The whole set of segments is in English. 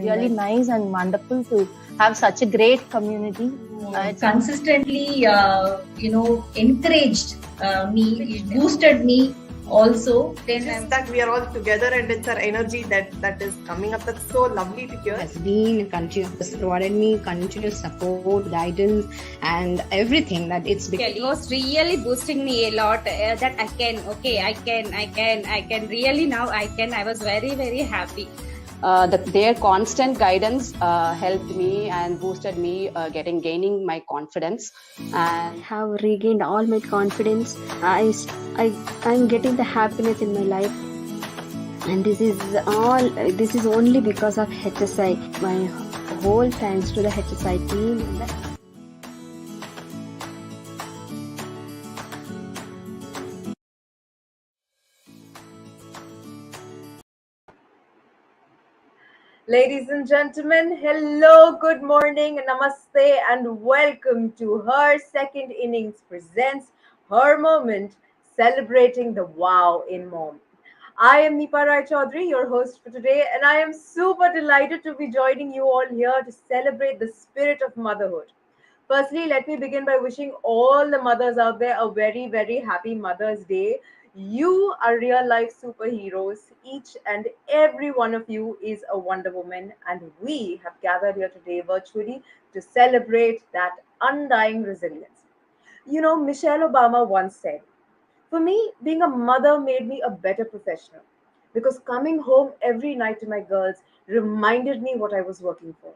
really nice and wonderful to have such a great community. It's consistently, encouraged me, it boosted me also. Just that we are all together and it's our energy that is coming up. That's so lovely to hear. Has been continuous, provided me continuous support, guidance, and everything. That it was really boosting me a lot. That I can really now I can. I was very, very happy. Their constant guidance helped me and boosted me, gaining my confidence, and have regained all my confidence. I'm getting the happiness in my life, and this is only because of HSI. My whole thanks to the HSI team. Ladies and gentlemen, hello, good morning, namaste, and welcome to Her Second Innings presents Her Moment, celebrating the wow in mom. I am Nipa Rai Chaudhary, your host for today, and I am super delighted to be joining you all here to celebrate the spirit of motherhood. Firstly, let me begin by wishing all the mothers out there a very, very happy Mother's Day. You are real life superheroes. Each and every one of you is a Wonder Woman, and we have gathered here today virtually to celebrate that undying resilience. You know, Michelle Obama once said, "For me, being a mother made me a better professional because coming home every night to my girls reminded me what I was working for.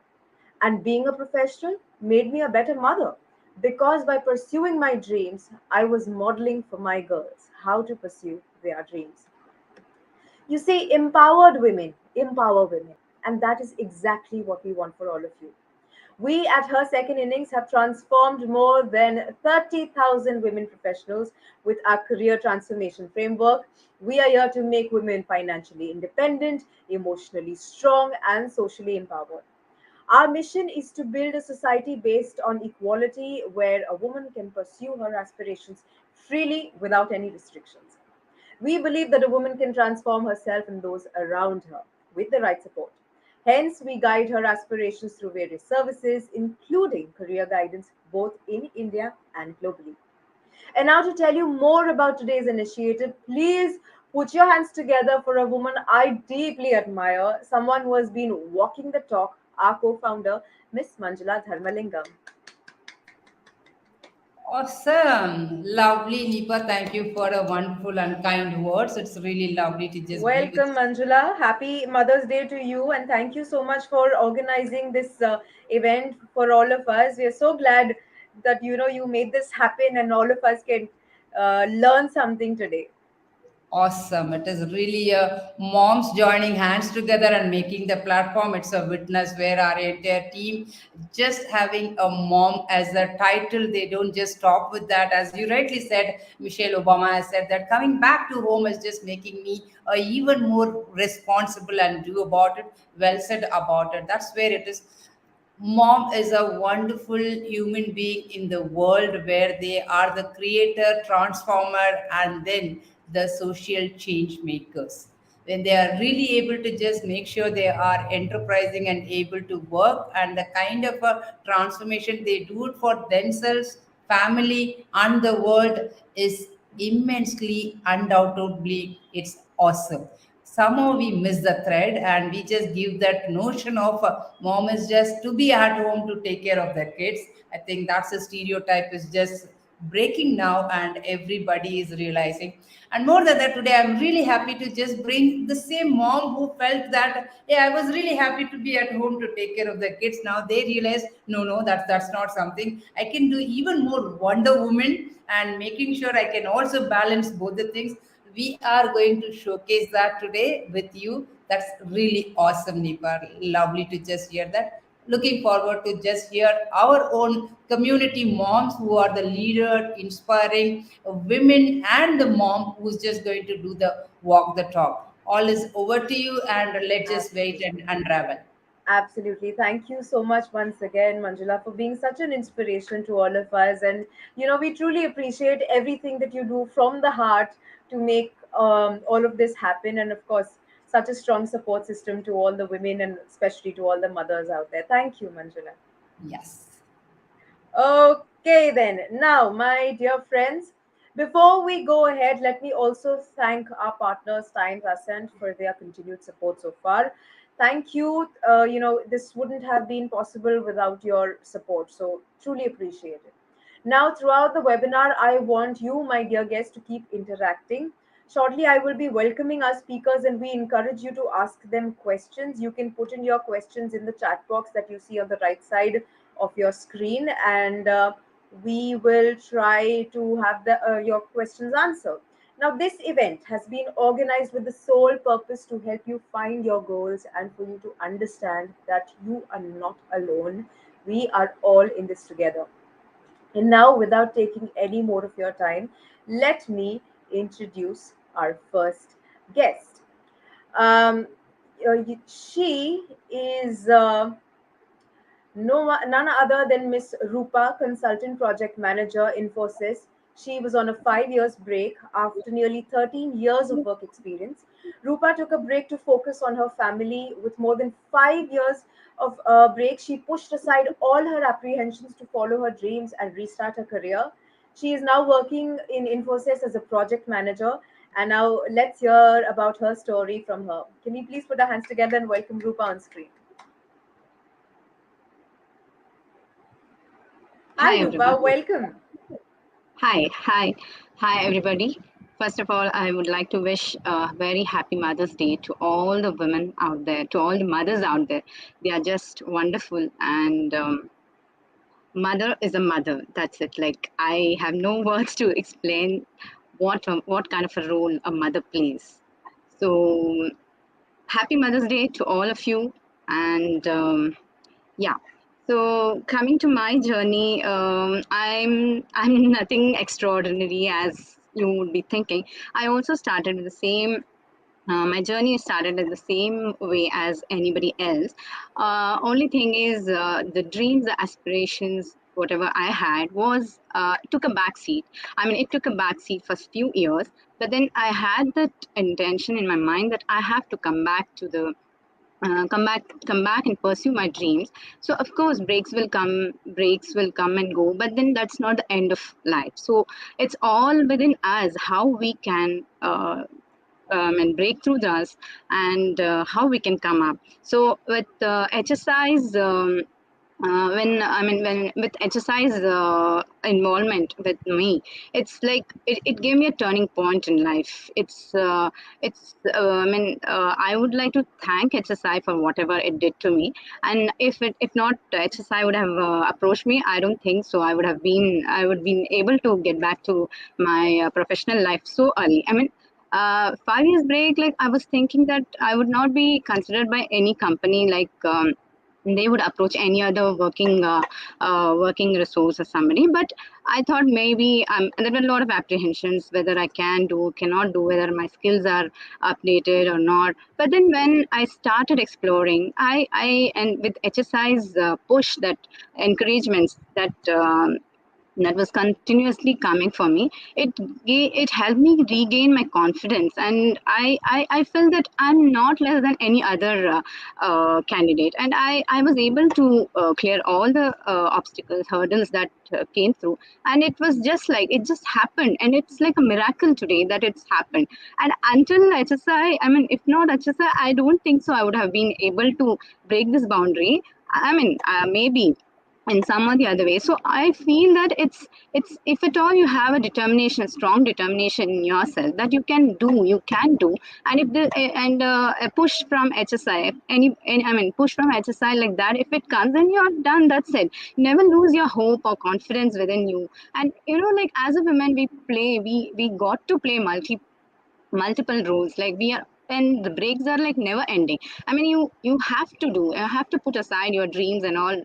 And being a professional made me a better mother because by pursuing my dreams, I was modeling for my girls how to pursue their dreams." You see, empowered women empower women. And that is exactly what we want for all of you. We at Her Second Innings have transformed more than 30,000 women professionals with our career transformation framework. We are here to make women financially independent, emotionally strong, and socially empowered. Our mission is to build a society based on equality where a woman can pursue her aspirations freely without any restrictions. We believe that a woman can transform herself and those around her with the right support. Hence, we guide her aspirations through various services, including career guidance both in India and globally. And now, to tell you more about today's initiative, please put your hands together for a woman I deeply admire, someone who has been walking the talk, our co founder, Miss Manjula Dharmalingam. Awesome. Lovely, Nipa. Thank you for a wonderful and kind words. It's really lovely to just Welcome, Manjula. Happy Mother's Day to you, and thank you so much for organizing this event for all of us. We are so glad that you made this happen, and all of us can learn something today. Awesome. It is really moms joining hands together and making the platform. It's a witness where our entire team just having a mom as a title. They don't just stop with that. As you rightly said, Michelle Obama has said that coming back to home is just making me even more responsible and do about it. Well said about it. That's where it is. Mom is a wonderful human being in the world where they are the creator, transformer, and then the social change makers. When they are really able to just make sure they are enterprising and able to work, and the kind of a transformation they do it for themselves, family, and the world is immensely, undoubtedly, it's awesome. Somehow we miss the thread and we just give that notion of mom is just to be at home to take care of their kids. I think that's a stereotype is just breaking now and everybody is realizing. And more than that, today I'm really happy to just bring the same mom who felt that, yeah, I was really happy to be at home to take care of the kids. Now they realize, no, that's not something. I can do even more Wonder Woman and making sure I can also balance both the things. We are going to showcase that today with you. That's really awesome, Nipa. Lovely to just hear that. Looking forward to just hear our own community moms who are the leader, inspiring women, and the mom who's just going to do the walk the talk. All is over to you, and let's just wait and unravel. Absolutely. Thank you so much once again, Manjula, for being such an inspiration to all of us. And, we truly appreciate everything that you do from the heart to make all of this happen. And of course, such a strong support system to all the women and especially to all the mothers out there. Thank you, Manjula. Yes. Okay, then. Now, my dear friends, before we go ahead, let me also thank our partners, Times Ascent, for their continued support so far. Thank you. This wouldn't have been possible without your support. So, truly appreciate it. Now, throughout the webinar, I want you, my dear guests, to keep interacting. Shortly, I will be welcoming our speakers and we encourage you to ask them questions. You can put in your questions in the chat box that you see on the right side of your screen, and we will try to have your questions answered. Now, this event has been organized with the sole purpose to help you find your goals and for you to understand that you are not alone. We are all in this together. And now, without taking any more of your time, let me introduce our first guest. Um, she is none other than Miss Rupa, Consultant Project Manager, Infosys. She was on a 5 years break after nearly 13 years of work experience. Rupa took a break to focus on her family. With more than 5 years of break, she pushed aside all her apprehensions to follow her dreams and restart her career. She is now working in Infosys as a project manager. And now let's hear about her story from her. Can we please put our hands together and welcome Rupa on screen? Hi, Hi, Rupa. everyone. Welcome. Hi, everybody. First of all, I would like to wish a very happy Mother's Day to all the women out there, to all the mothers out there. They are just wonderful, and mother is a mother. That's it. Like I have no words to explain what kind of a role a mother plays. So, happy Mother's Day to all of you, and yeah. So coming to my journey, I'm nothing extraordinary as you would be thinking. I also started with the same. My journey started in the same way as anybody else. Only thing is, the dreams, the aspirations, whatever I had was took a back seat. I mean, it took a back seat for a few years, but then I had that intention in my mind that I have to come back and pursue my dreams. So of course breaks will come and go, but then that's not the end of life. So it's all within us how we can and break through this, and how we can come up. So with HSI's when with HSI's involvement with me, it's like it gave me a turning point in life. I would like to thank HSI for whatever it did to me. And if not HSI would have approached me, I don't think so. I would been able to get back to my professional life so early. I mean, 5 years break, like I was thinking that I would not be considered by any company, like they would approach any other working resource or somebody. But I thought maybe there were a lot of apprehensions whether I can do, cannot do, whether my skills are updated or not. But then when I started exploring, I and with HSI's push, that encouragements, that was continuously coming for me, it helped me regain my confidence. And I felt that I'm not less than any other candidate, and I was able to clear all the obstacles, hurdles that came through. And it was just like it just happened, and it's like a miracle today that it's happened. And until HSI, I mean, if not HSI, I don't think so I would have been able to break this boundary. I mean, maybe in some or the other way. So I feel that it's if at all you have a determination, a strong determination in yourself, that you can do. And if the and a push from HSI, I mean, push from HSI like that, if it comes, then you're done. That's it. Never lose your hope or confidence within you. And like as a woman, we got to play multiple roles. Like we are, and the breaks are like never ending. I mean, you have to put aside your dreams and all,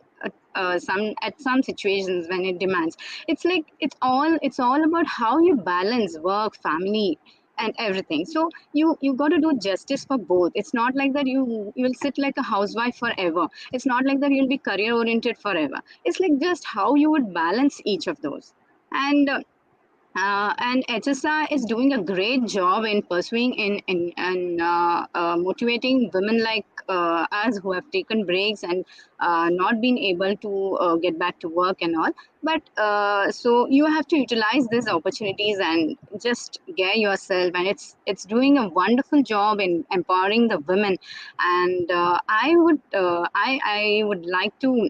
some situations when it demands. It's like it's all about how you balance work, family, and everything. So you got to do justice for both. It's not like that you will sit like a housewife forever. It's not like that you'll be career oriented forever. It's like just how you would balance each of those. And And HSI is doing a great job in pursuing in motivating women like us who have taken breaks and not been able to get back to work and all. But so you have to utilize these opportunities and just gear yourself. And it's doing a wonderful job in empowering the women. And I would like to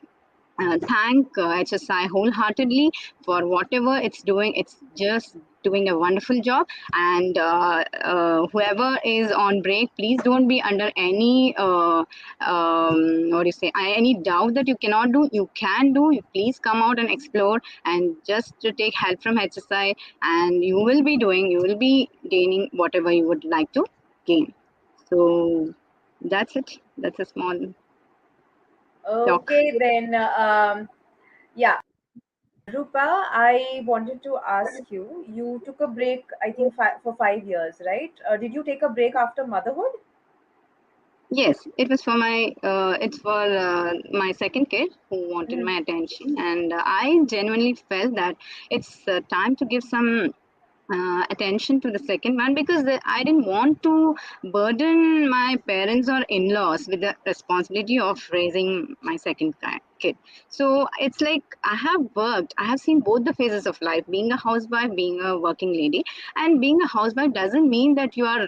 thank HSI wholeheartedly for whatever it's doing. It's just doing a wonderful job. And whoever is on break, please don't be under any what do you say? Any doubt that you cannot do. You can do. You please come out and explore, and just to take help from HSI, and you will be doing. You will be gaining whatever you would like to gain. So that's it. That's a small talk. Okay, then, yeah. Rupa, I wanted to ask you, you took a break, I think, for 5 years, right? Did you take a break after motherhood? Yes, it was for my it's for my second kid who wanted Mhm. my attention, and I genuinely felt that it's time to give some attention to the second one, because I didn't want to burden my parents or in-laws with the responsibility of raising my second kid. So it's like I have worked, I have seen both the phases of life, being a housewife, being a working lady. And being a housewife doesn't mean that you are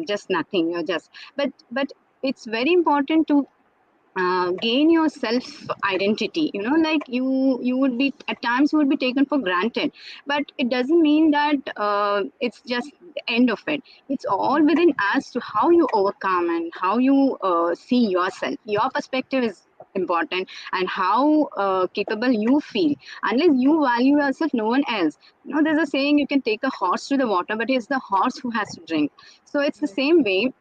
just nothing. You're just, but it's very important to gain your self identity. Like you would be, at times you would be taken for granted, but it doesn't mean that it's just the end of it. It's all within us to how you overcome and how you see yourself. Your perspective is important, and how capable you feel. Unless you value yourself, no one else. There's a saying, you can take a horse to the water, but it's the horse who has to drink. So it's the same way.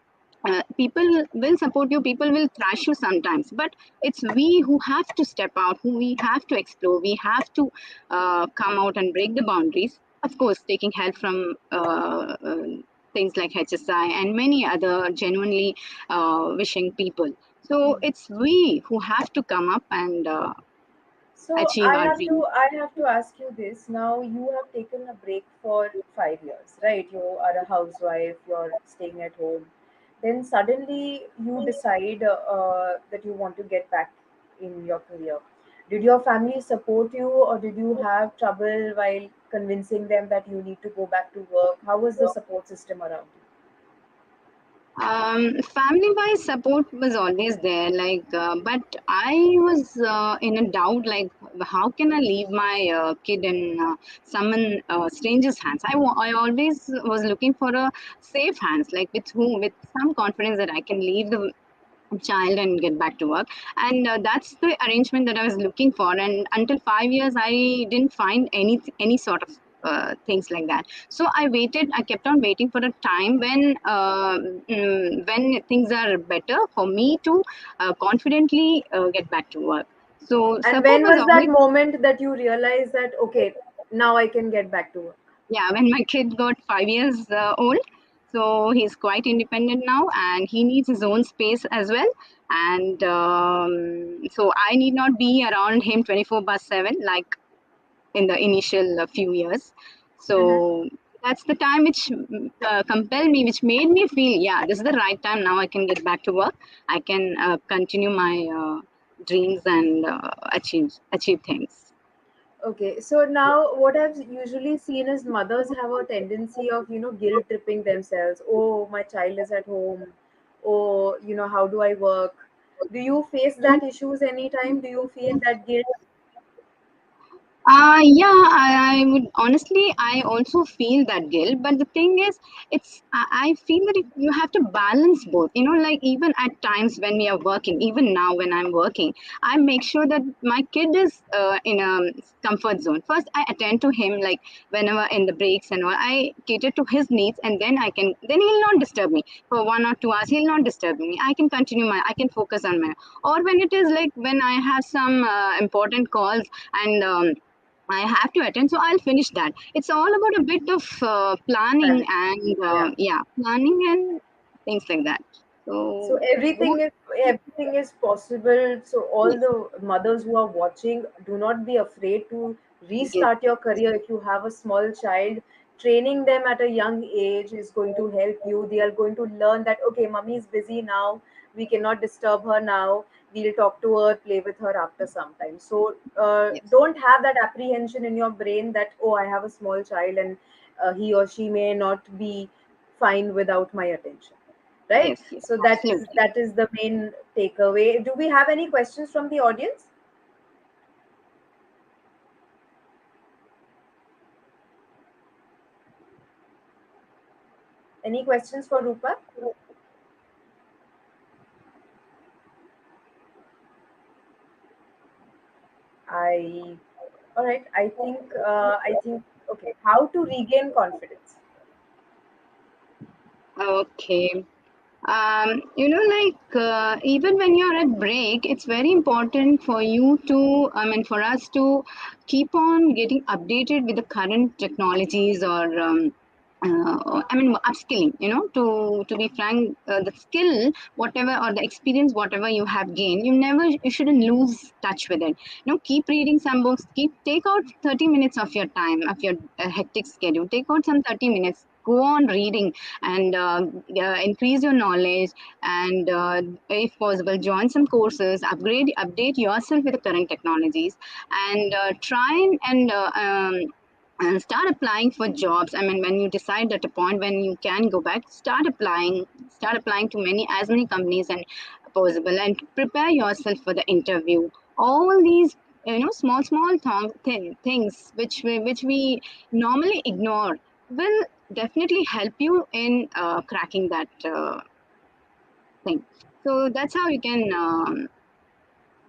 People will support you, people will trash you sometimes, but it's we who have to step out, who we have to explore, we have to come out and break the boundaries, of course taking help from things like HSI and many other genuinely wishing people. So it's we who have to come up and So achieve our dreams. I have to ask you this. Now you have taken a break for 5 years, right? You are a housewife, you're staying at home. Then suddenly you decide that you want to get back in your career. Did your family support you, or did you have trouble while convincing them that you need to go back to work? How was the support system around you? Family wise support was always there, like, but I was in a doubt, like, how can I leave my kid in someone stranger's hands? I always was looking for a safe hands, like with some confidence that I can leave the child and get back to work. And that's the arrangement that I was looking for. And until 5 years I didn't find any sort of things like that. So I kept on waiting for a time when things are better for me to confidently get back to work. So And support when was was that always. moment that you realized that, okay, now I can get back to work? Yeah, when my kid got 5 years old. So he's quite independent now, and he needs his own space as well. And so I need not be around him 24/7 like in the initial few years. Mhm. So that's the time which compelled me, which made me feel, yeah, this is the right time. Now I can get back to work. I can continue my dreams and achieve things. Okay, so now what I've usually seen is mothers have a tendency of, guilt tripping themselves. Oh, my child is at home. Oh, how do I work? Do you face that issues anytime? Do you feel that guilt? Yeah, I would honestly, I also feel that guilt. But the thing is, I feel that you have to balance both. Like even at times when we are working, even now when I'm working, I make sure that my kid is in a comfort zone. First, I attend to him, like whenever in the breaks and all, I cater to his needs, and then he'll not disturb me for 1 or 2 hours. He'll not disturb me. I can focus on my. Or when it is like when I have some important calls and. I have to attend, so I'll finish that. It's all about a bit of planning Balance. and Yeah. yeah, planning and things like that. So Both, everything is possible. So all the mothers who are watching, do not be afraid to yes, restart your career. If you have a small child, training them at a young age is going to help you. They are going to learn that okay, mommy is busy now. We cannot disturb her now. We'll talk to her, play with her after some time. So yes, don't have that apprehension in your brain that oh, I have a small child and he or she may not be fine without my attention, right? yes, yes, So absolutely. that is the main takeaway. Do we have any questions from the audience? Any questions for Rupa? I All right, I think okay, how to regain confidence. Okay. Even when you're at break, it's very important for you to, for us to keep on getting updated with the current technologies or, upskilling, to be frank, the skill, whatever, or the experience, whatever you have gained, you shouldn't lose touch with it. Keep reading some books, take out 30 minutes of your time, of your hectic schedule, take out some 30 minutes, go on reading and increase your knowledge, and if possible join some courses, update yourself with the current technologies, and and start applying for jobs. When you decide at a point when you can go back, start applying to many companies and possible, and prepare yourself for the interview. All these, small things which we normally ignore will definitely help you in cracking that thing. So that's how you can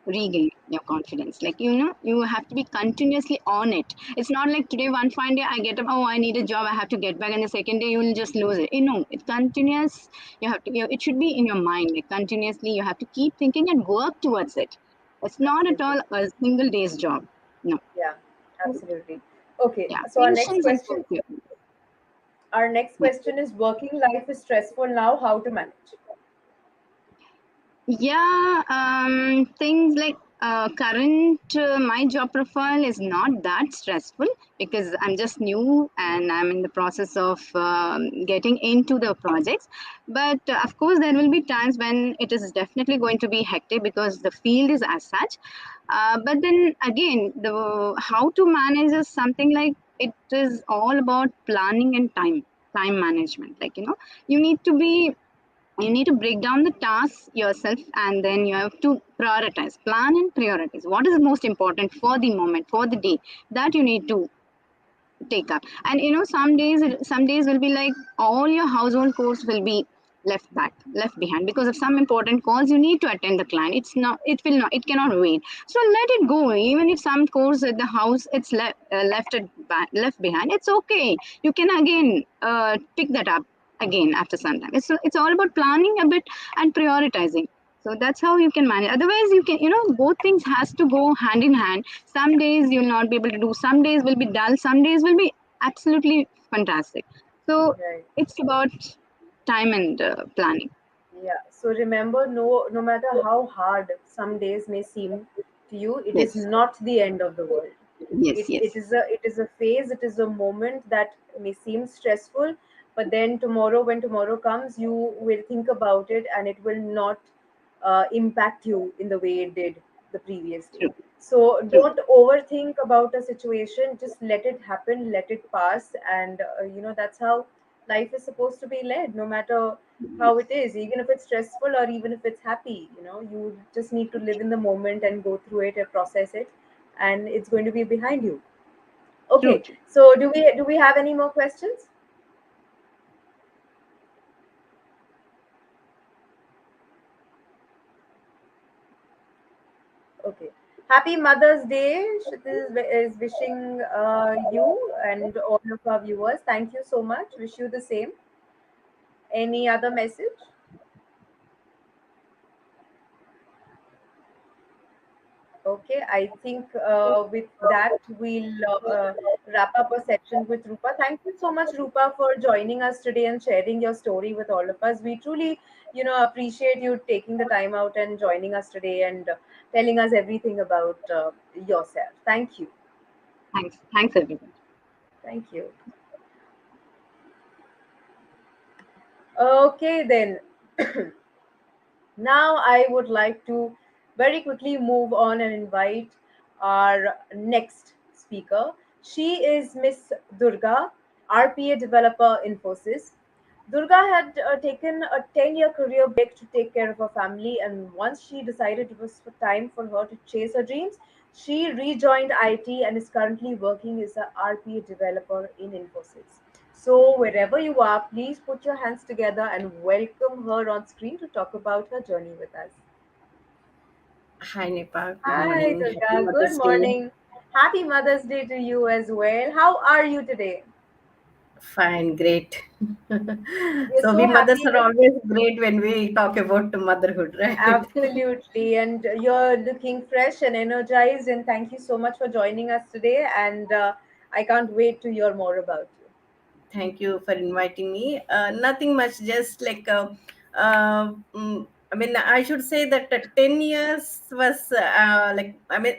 regain your confidence. Like, you have to be continuously on it. It's not like today, one fine day, I get up, oh, I need a job, I have to get back, and the second day you will just lose it. No, it's continuous. You have to, it should be in your mind, like continuously. You have to keep thinking and work towards it. It's not at all Absolutely. a single day's job. No. Yeah, absolutely. Okay, Yeah, so patience and perseverance. our next Yeah. question is working life is stressful now, how to manage? Yeah, things like current my job profile is not that stressful because I'm just new and I'm in the process of getting into the projects. But of course, there will be times when it is definitely going to be hectic because the field is as such. But then again, the how to manage is something like it is all about planning and time management. Like, you need to break down the tasks yourself, and then you have to plan and prioritize what is most important for the moment, for the day, that you need to take up. And some days will be like all your household chores will be left behind because of some important calls you need to attend the client. It cannot wait. So let it go. Even if some chores at the house it's left behind, it's okay. You can again pick that up again after some time. It's all about planning a bit and prioritizing. So that's how you can manage. Otherwise, you can, both things has to go hand in hand. Some days you'll not be able to do, some days will be dull, some days will be absolutely fantastic. So Right. it's about time and planning. Yeah. So remember, no matter how hard some days may seem to you, it is Yes, not the end of the world. yes, It yes. is a phase, it is a moment that may seem stressful, but then tomorrow, when tomorrow comes, you will think about it and it will not impact you in the way it did the previous day. True, So true, don't overthink about a situation, just let it happen, let it pass, and that's how life is supposed to be led, no matter how it is, even if it's stressful or even if it's happy. You just need to live in the moment and go through it and process it, and it's going to be behind you. true, Okay, true. so do we have any more questions? Okay. Happy Mother's Day. Shruti is wishing you and all of our viewers. Thank you so much. Wish you the same. Any other message? Okay, I think with that we'll wrap up our section with Rupa. Thank you so much, Rupa, for joining us today and sharing your story with all of us. We truly, appreciate you taking the time out and joining us today and telling us everything about yourself. Thank you. Thanks everyone. Thank you. Okay, then. Now, I would like to very quickly move on and invite our next speaker. She is Miss Durga, RPA developer Infosys. Durga had taken a 10-year career break to take care of her family, and once she decided it was time for her to chase her dreams, she rejoined IT and is currently working as a RPA developer in Infosys. So, wherever you are, please put your hands together and welcome her on screen to talk about her journey with us. Hi, Nepa. Good Hi, morning. Happy Durga. Good Mother's Day. morning. Happy Mother's Day to you as well. How are you today? Fine, great. We are So, so we mothers happy are that always great when we talk about motherhood, right? absolutely, and you're looking fresh and energized. And thank you so much for joining us today. And I can't wait to hear more about you. Thank you for inviting me. Nothing much, just like, I mean, I should say that 10 years was like, I mean,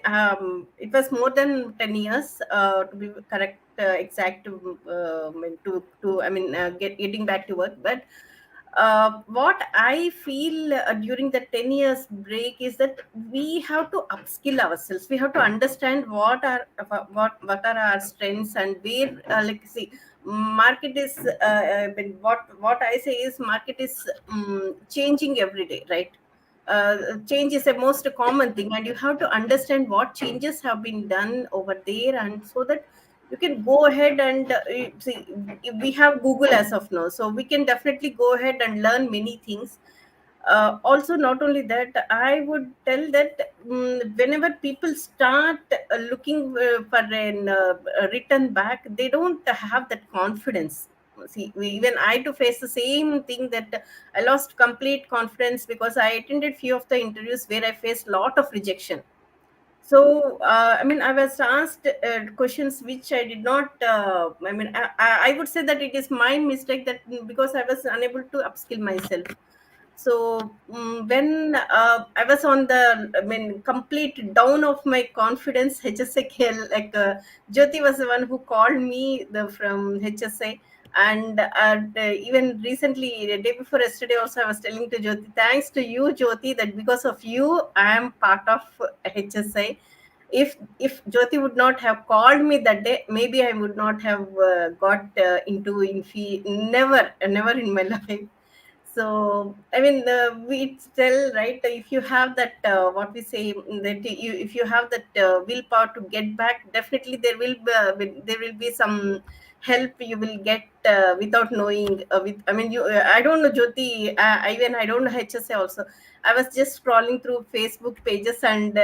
it was more than 10 years to be correct, exact I mean, getting back to work. But what I feel during the 10 years break is that we have to upskill ourselves. We have to understand what are our strengths and where, like, see, market is what I say is market is changing every day, right? Change is the most common thing, and you have to understand what changes have been done over there, and so that you can go ahead and see, we have Google as of now, so we can definitely go ahead and learn many things. Also, not only that, I would tell that whenever people start looking for a return back, they don't have that confidence. See, even I to face the same thing, that I lost complete confidence because I attended few of the interviews where I faced lot of rejection. So, I mean, I was asked questions which I did not. I mean, I would say that it is my mistake, that because I was unable to upskill myself. So when I was on the, I mean, complete down of my confidence, HSA, like Jyoti was the one who called me from HSA. And even recently, the day before yesterday, also I was telling to Jyoti, thanks to you, Jyoti, that because of you, I am part of HSA. If Jyoti would not have called me that day, maybe I would not have got into Infi. Never in my life. So, I mean, we tell, right, if you have that, what we say, that you, if you have that willpower to get back, definitely there will be some help you will get without knowing. With I mean, you I don't know, Jyoti. Even I don't know HSA also. I was just scrolling through Facebook pages and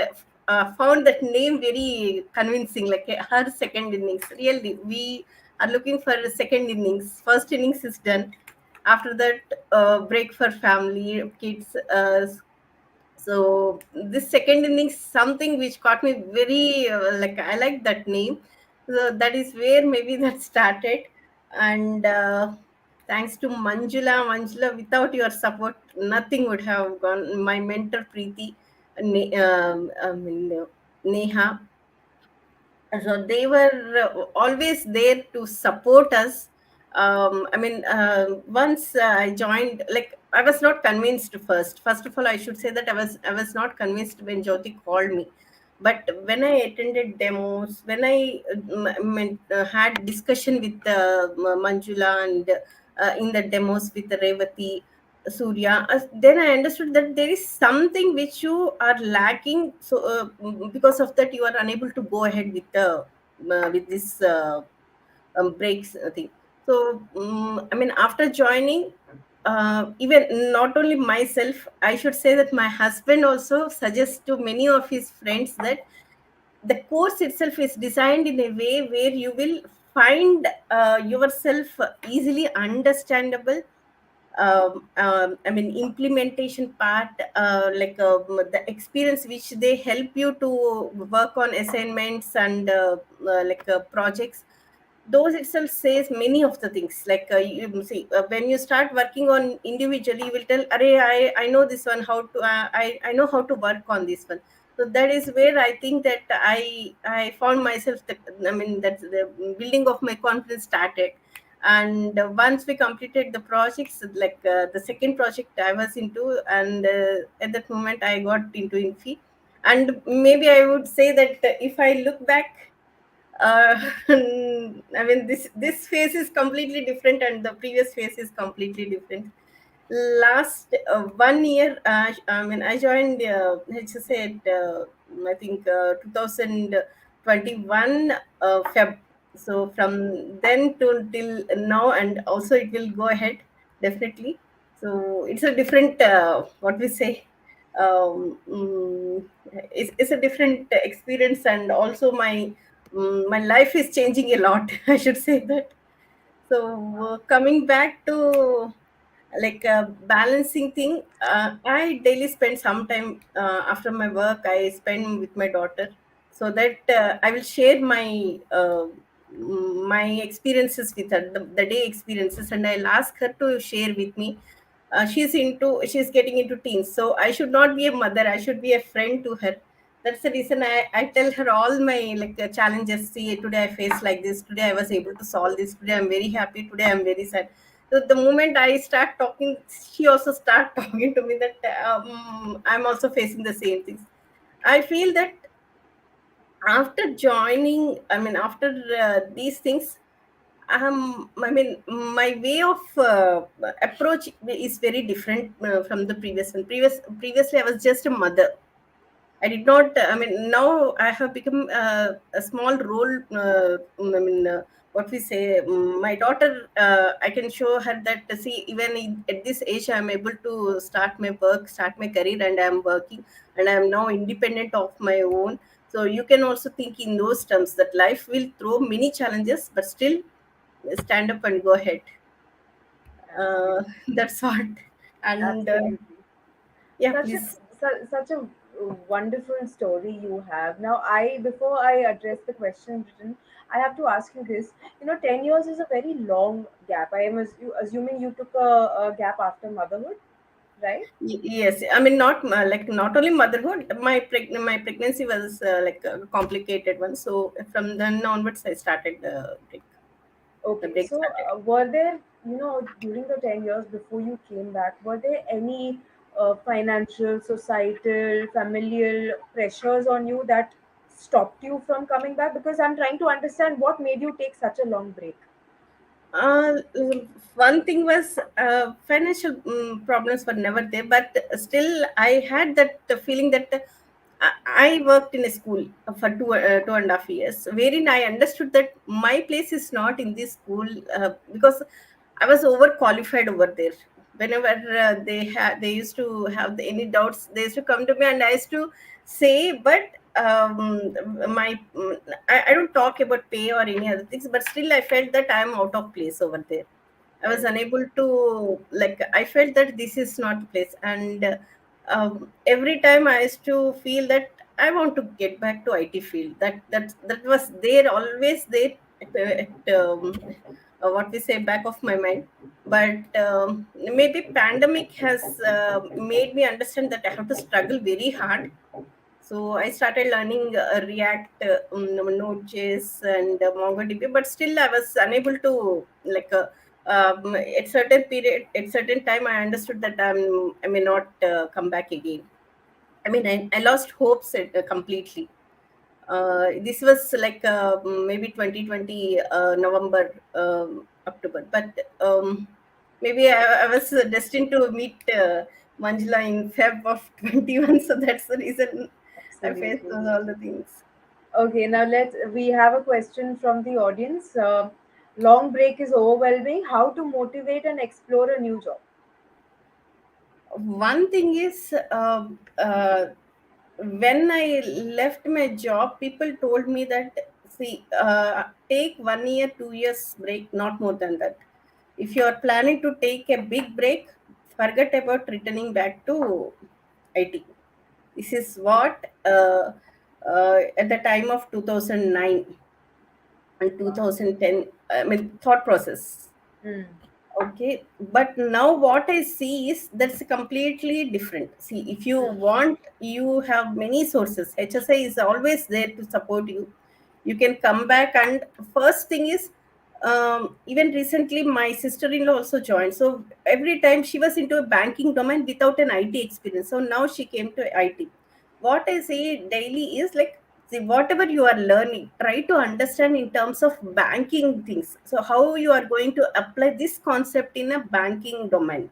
found that name very convincing. Like her second innings. Really, we are looking for a second innings. First innings is done. After that, break for family, kids. So this second innings, something which caught me very, like, I like that name. So that is where maybe that started. And thanks to Manjula, without your support, nothing would have gone. My mentor Preeti, I mean, Neha, so they were always there to support us. I mean, once I joined, like, I was not convinced first of all, I should say that I was not convinced when Jyoti called me. But when I attended demos, when I had discussion with Manjula, and in the demos with Revati, Surya, then I understood that there is something which you are lacking. So because of that, you are unable to go ahead with this breaks thing. So I mean, after joining, even not only myself, I should say that my husband also suggests to many of his friends that the course itself is designed in a way where you will find yourself easily understandable, I mean, implementation part, the experience which they help you to work on assignments and projects, those itself says many of the things. Like you see, when you start working on individually, you will tell, "Arey, I know this one. How to I know how to work on this one." So that is where I think that I found myself. That, I mean, that's the building of my confidence started. And once we completed the projects, the second project I was into, and at that moment I got into Infi. And maybe I would say that if I look back, I mean, this phase is completely different, and the previous phase is completely different. Last 1 year, I mean, I joined HSA at I think 2021 Feb. So from then to till now, and also it will go ahead definitely. So it's a different what we say. It's a different experience, and also my life is changing a lot. I should say that. So coming back to balancing thing, I daily spend some time after my work. I spend with my daughter, so that I will share my experiences with her, the day experiences, and I'll ask her to share with me. She's getting into teens, so I should not be a mother, I should be a friend to her. That's the reason I tell her all my challenges. See, today I faced like this, today I was able to solve this, today I'm very happy, today I'm very sad. So the moment I start talking, she also start talking to me that I'm also facing the same things. I feel that after joining, I mean, after these things, I mean, my way of approach is very different from the previous one. Previously I was just a mother. I did not. I mean, now I have become a small role. I mean, what we say. My daughter, I can show her that. See, even at this age, I am able to start my work, start my career, and I am working, and I am now independent of my own. So you can also think in those terms that life will throw many challenges, but still stand up and go ahead. That's what. And Absolutely. yeah, Such a please. such a wonderful story you have. Now, I before I address the question written, I have to ask you this. 10 years is a very long gap. I am assuming you took a gap after motherhood, right? Yes, I mean, not only motherhood. My pregnancy was a complicated one. So from then onwards, I started the break. The Okay, break so started. were there, during the 10 years before you came back, were there any financial, societal, familial pressures on you that stopped you from coming back? Because I'm trying to understand what made you take such a long break. Uh, One thing was financial problems were never there, but still I had that feeling that I worked in a school for 2.5 years, wherein I understood that my place is not in this school because I was overqualified over there. Whenever they used to have any doubts, they used to come to me, and I used to say, but my I don't talk about pay or any other things, but still I felt that I am out of place over there. I was unable to, I felt that this is not the place, and every time I used to feel that I want to get back to IT field. That was there, always there at what we say, back of my mind. But maybe pandemic has made me understand that I have to struggle very hard. So I started learning React, Node.js, and MongoDB, but still I was unable to at certain period, at certain time, I understood that I may not come back again. I mean, I lost hopes completely. This was maybe 2020 November, October, but maybe I was destined to meet Manjula in Feb of 21, so that's the reason I faced Absolutely. all the things. Okay, now we have a question from the audience. Long break is overwhelming. How to motivate and explore a new job? One thing is, when I left my job, people told me that, see, take 1 year, 2 years break, not more than that. If you are planning to take a big break, forget about returning back to IT. This is what at the time of 2009 and 2010, I mean, thought process. Hmm. Okay, but now what I see is that's completely different. See, if you want, you have many sources. HSI is always there to support you. You can come back, and first thing is, even recently my sister-in-law also joined. So every time she was into a banking domain without an IT experience. So now she came to IT. What I say daily is like, see, whatever you are learning, try to understand in terms of banking things. So how you are going to apply this concept in a banking domain.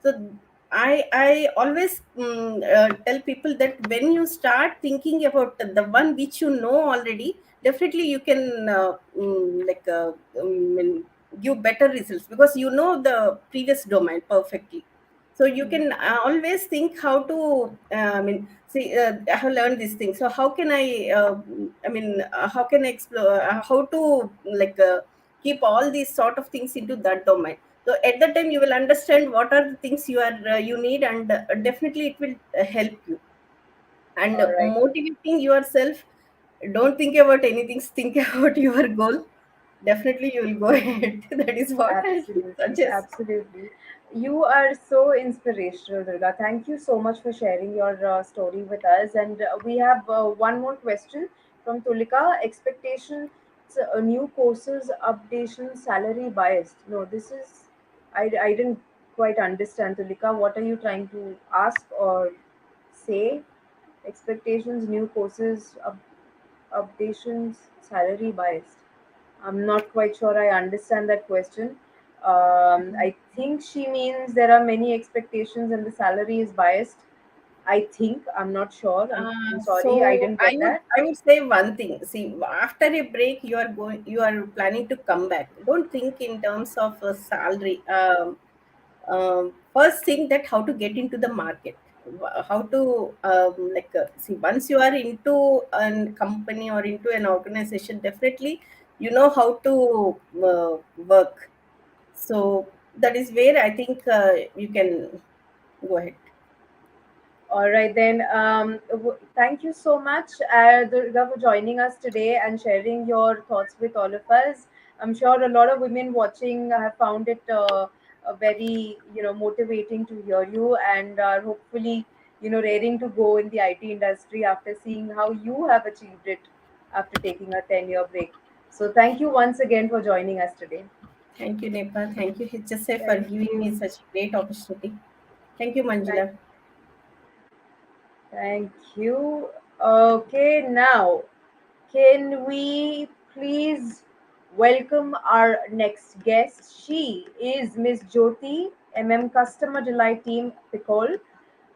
So I always tell people that when you start thinking about the one which you know already, definitely you can give better results because you know the previous domain perfectly. So you can always think how to see, I have learned this thing, so how can how can I explore, how to keep all these sort of things into that domain. So at that time you will understand what are the things you need, and definitely it will help you. And All right. motivating yourself, don't think about anything, think about your goal. Definitely you will go ahead. That is what I Absolutely, suggest. absolutely. You are so inspirational, Durga. Thank you so much for sharing your story with us. And we have one more question from Tulika. Expectations, new courses, updation, salary biased. No, this is, I didn't quite understand, Tulika. What are you trying to ask or say? Expectations, new courses, updations, salary biased. I'm not quite sure I understand that question. I think she means there are many expectations and the salary is biased. I think. I'm not sure. I'm sorry. I So didn't I get would that. I would say one thing. See, after a break, you are planning to come back. Don't think in terms of a salary. First think that how to get into the market, how to see, once you are into a company or into an organization, definitely you know how to work. So that is where I think you can go ahead. All right, then. Thank you so much, Durga, for joining us today and sharing your thoughts with all of us. I'm sure a lot of women watching have found it very, motivating to hear you, and are hopefully, raring to go in the IT industry after seeing how you have achieved it after taking a 10-year break. So, thank you once again for joining us today. Thank you, Nepa. Thank you, HSA, for Thank giving me you. such a great opportunity. Thank you, Thank Manjula. Thank you. Okay, now can we please welcome our next guest? She is Miss Jyoti, Customer Delight Team Picol.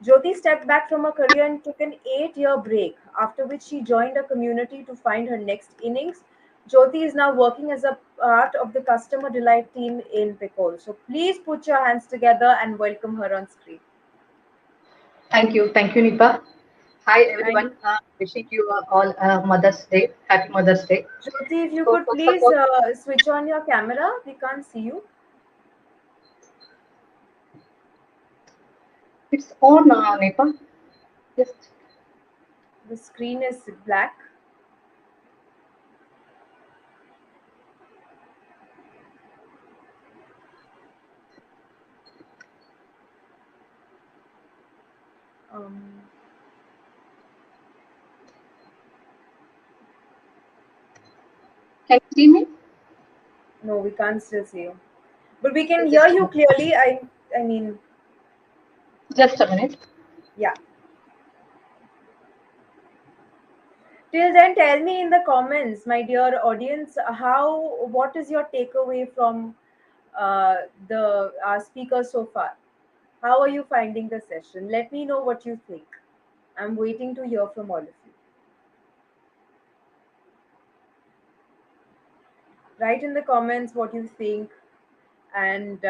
Jyoti stepped back from her career and took an 8-year break, after which she joined a community to find her next innings. Jyoti is now working as a part of the Customer Delight team in Picol. So please put your hands together and welcome her on screen. Thank you. Thank you, Nipa. Hi, Thank everyone. Wishing you all Mother's Day. Happy Mother's Day. Jyoti, if you So, could first of please all, switch on your camera, we can't see you. it's on, Nipa. Just The screen is black. Um, can you see me? no, we can't still see you, but we can hear Just a you minute. clearly. I mean, Just a minute. yeah. Till then, tell me in the comments, my dear audience, what is your takeaway from the speaker so far? How are you finding the session? Let me know what you think. I'm waiting to hear from all of you. Write in the comments what you think, and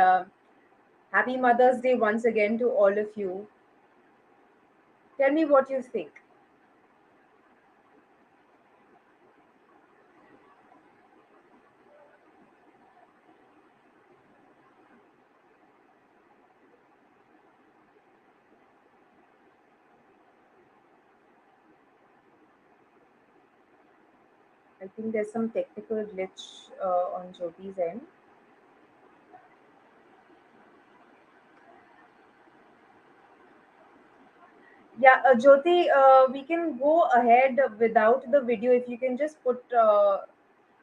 happy Mother's Day once again to all of you. Tell me what you think. I think there's some technical glitch on Jyoti's end. Yeah, Jyoti, we can go ahead without the video. If you can just put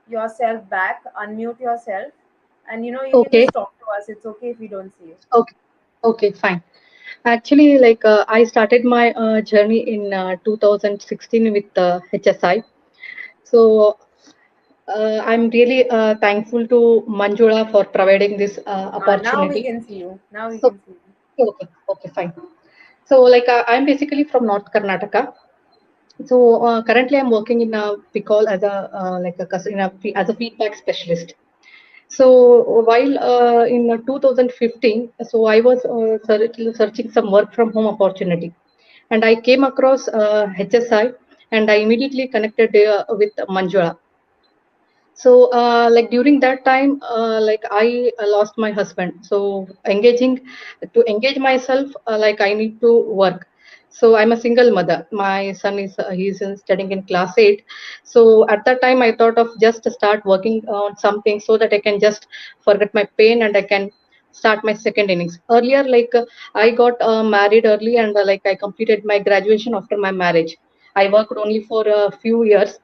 yourself back, unmute yourself, and you can Okay, just talk to us. It's okay if we don't see you. okay, okay, fine. Actually, I started my journey in 2016 with HSI. So I'm really thankful to Manjula for providing this Now we opportunity. can see you. Now we So, can see you. okay, okay, fine. So, I'm basically from North Karnataka. So currently, I'm working in a Picol as a as a feedback specialist. So while in 2015, so I was searching some work from home opportunity, and I came across HSI, and I immediately connected with Manjula. So during that time, I lost my husband. So engage myself, I need to work. So I'm a single mother. My son is he's studying in class 8. So at that time, I thought of just start working on something so that I can just forget my pain and I can start my second innings. Earlier, I got married early, and I completed my graduation after my marriage. I worked only for a few years.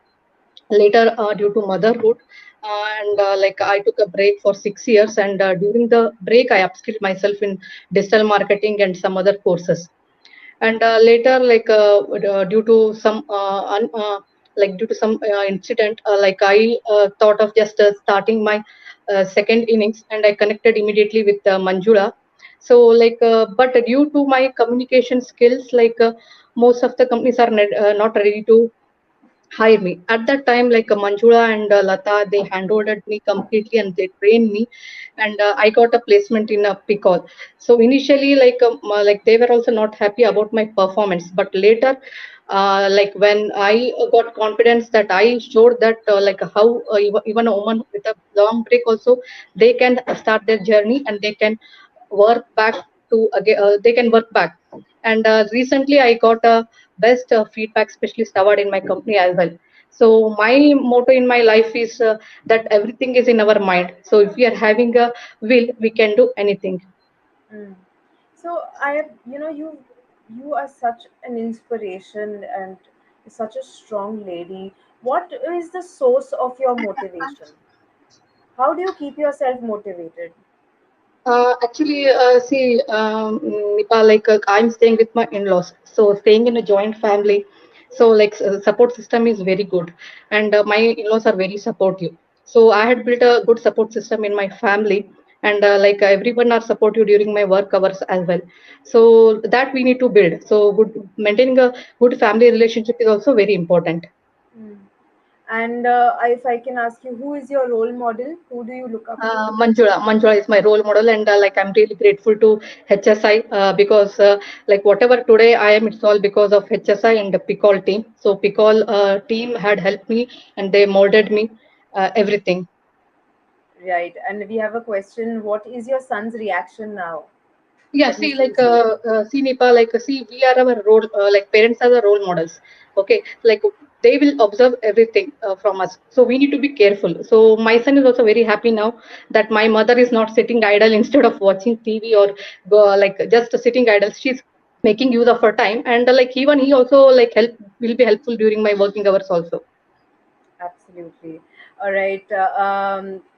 Later, due to motherhood, and I took a break for 6 years, and during the break I upskilled myself in digital marketing and some other courses. And later, due to some due to some incident, I thought of just starting my second innings, and I connected immediately with Manjula. So but due to my communication skills, most of the companies are not ready to hire me. At that time, Manjula and Lata, they handholded me completely and they trained me, and I got a placement in a Picol. So initially, they were also not happy about my performance, but later, when I got confidence that I showed that how even a woman with a long break also they can start their journey and they can work back to again. They can work back, and recently I got a best feedback specialist award in my company as well. So my motto in my life is that everything is in our mind. So if we are having a will, we can do anything. Mm. So I have, you are such an inspiration and such a strong lady. What is the source of your motivation? How do you keep yourself motivated? Actually, see, Nipa, I'm staying with my in-laws, so staying in a joint family, so support system is very good, and my in-laws are very supportive. So I had built a good support system in my family, and everyone are supportive during my work hours as well. So that we need to build. So good maintaining a good family relationship is also very important. Mm. And if I can ask you, who is your role model? Who do you look up to? Manjula is my role model, and I'm really grateful to HSI because whatever today I am, it's all because of HSI and the Picol team. So Picol team had helped me, and they molded me everything. Right. And we have a question. What is your son's reaction now Yeah, that he see, sees you? see, Nipa, see, we are our role, parents are the role models. Okay, they will observe everything from us. So we need to be careful. So my son is also very happy now that my mother is not sitting idle instead of watching TV or just sitting idle. She's making use of her time, and even he also will be helpful during my working hours also. Absolutely. All right.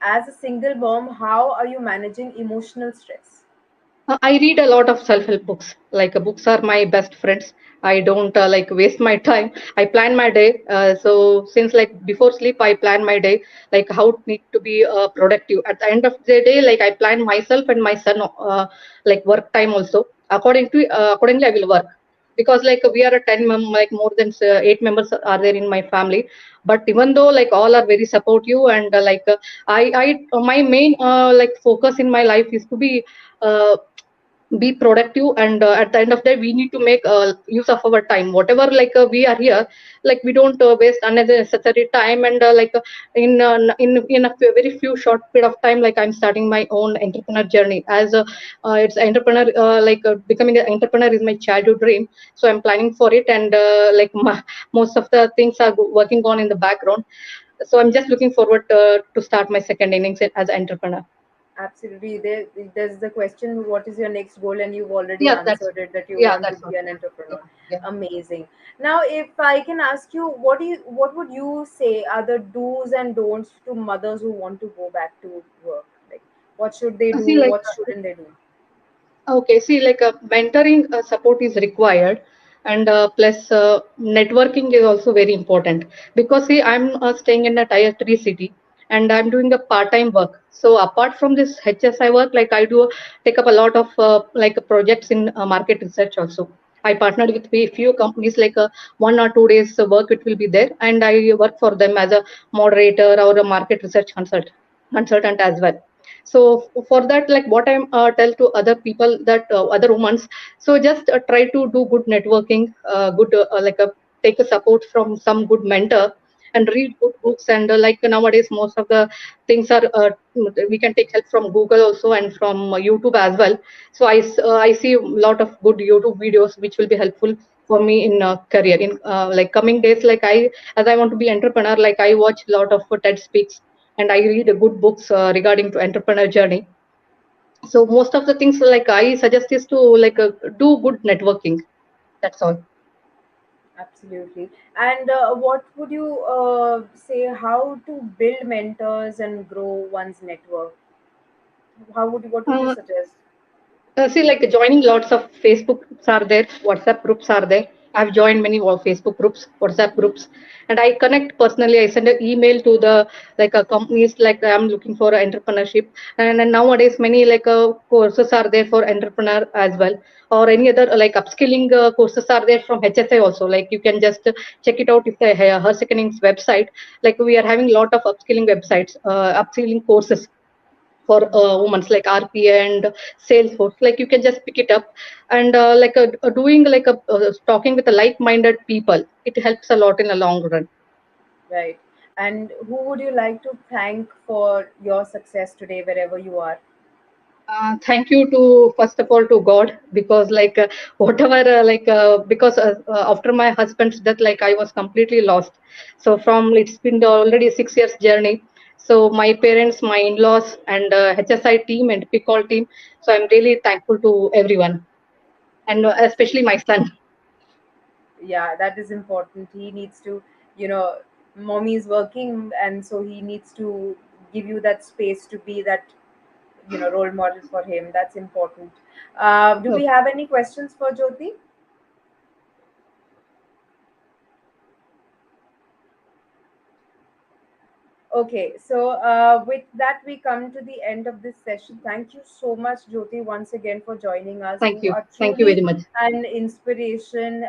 As a single mom, how are you managing emotional stress? I read a lot of self-help books. Books are my best friends. I don't waste my time. I plan my day. So since before sleep, I plan my day, how it need to be productive. At the end of the day, I plan myself and my son work time also. Accordingly, I will work because we are a more than 8 members are there in my family. But even though all are very supportive, and I my main focus in my life is to be uh, be productive, and at the end of the day we need to make use of our time, whatever we are here, like we don't waste unnecessary time, and in a very few short period of time, like I'm starting my own entrepreneur journey as a it's entrepreneur, becoming an entrepreneur is my childhood dream. So I'm planning for it, and most of the things are working on in the background. So I'm just looking forward to start my second innings as an entrepreneur. Absolutely. There's the question, what is your next goal? And you've already Yeah, that's answered it, that you yeah, want to that's be what. an entrepreneur. Yeah. Amazing. Now, if I can ask you, what would you say are the do's and don'ts to mothers who want to go back to work? Like, what should they do? See, like What shouldn't they do? okay, see, mentoring support is required, and plus networking is also very important, because see, I'm staying in a tier three city, and I'm doing a part-time work. So apart from this HSI work, like I do take up a lot of projects in market research also. I partnered with few companies, 1 or 2 days work it will be there, and I work for them as a moderator or a market research consultant as well. So for that, like what I'm tell to other people, that other women, so just try to do good networking, good take a support from some good mentor, and read good books, and nowadays most of the things are we can take help from Google also, and from YouTube as well. So I see a lot of good YouTube videos which will be helpful for me in career in coming days. As I want to be entrepreneur, like I watch a lot of TED speaks, and I read good books regarding to entrepreneur journey. So most of the things like I suggest is to do good networking. That's all. Absolutely. And what would you say, how to build mentors and grow one's network? What would you Uh, suggest? See, like joining lots of Facebook groups are there, WhatsApp groups are there. I've joined many Facebook groups, WhatsApp groups, and I connect personally. I send an email to the companies, like I'm looking for entrepreneurship, and then nowadays many courses are there for entrepreneur as well, or any other upskilling courses are there from HSI also. Like you can just check it out if the Her Seconding's website. Like we are having lot of upskilling websites, upskilling courses for women like RPA and Salesforce. Like you can just pick it up, and doing talking with the like-minded people. It helps a lot in the long run. Right. And who would you like to thank for your success today, wherever you are? Thank you to first of all to God, because whatever because after my husband's death, like I was completely lost. So from it's been already 6 years journey. So my parents, my in-laws, and HSI team and PICOL team. So I'm really thankful to everyone, and especially my son. Yeah, that is important. He needs to, you know, mommy is working, and so he needs to give you that space to be that, role model for him. That's important. Do we Okay. have any questions for Jyoti? Okay, so with that, we come to the end of this session. Thank you so much, Jyoti, once again for joining us. Thank You you. are Thank you very truly much. an inspiration.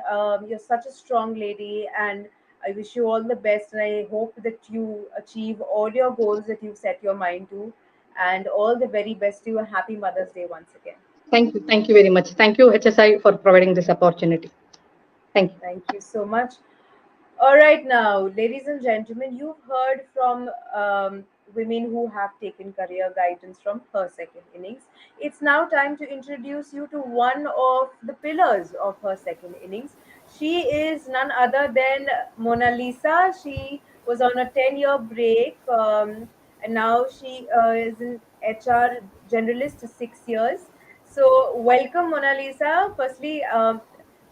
You're such a strong lady, and I wish you all the best. And I hope that you achieve all your goals that you've set your mind to. And all the very best to you. And happy Mother's Day once again. Thank you. Thank you very much. Thank you, HSI, for providing this opportunity. Thank you. Thank you so much. All right, now, ladies and gentlemen, you've heard from women who have taken career guidance from her second innings. It's now time to introduce you to one of the pillars of her second innings. She is none other than Mona Lisa. She was on a 10-year break, and now she is an HR generalist 6 years. So, welcome, Mona Lisa. Firstly,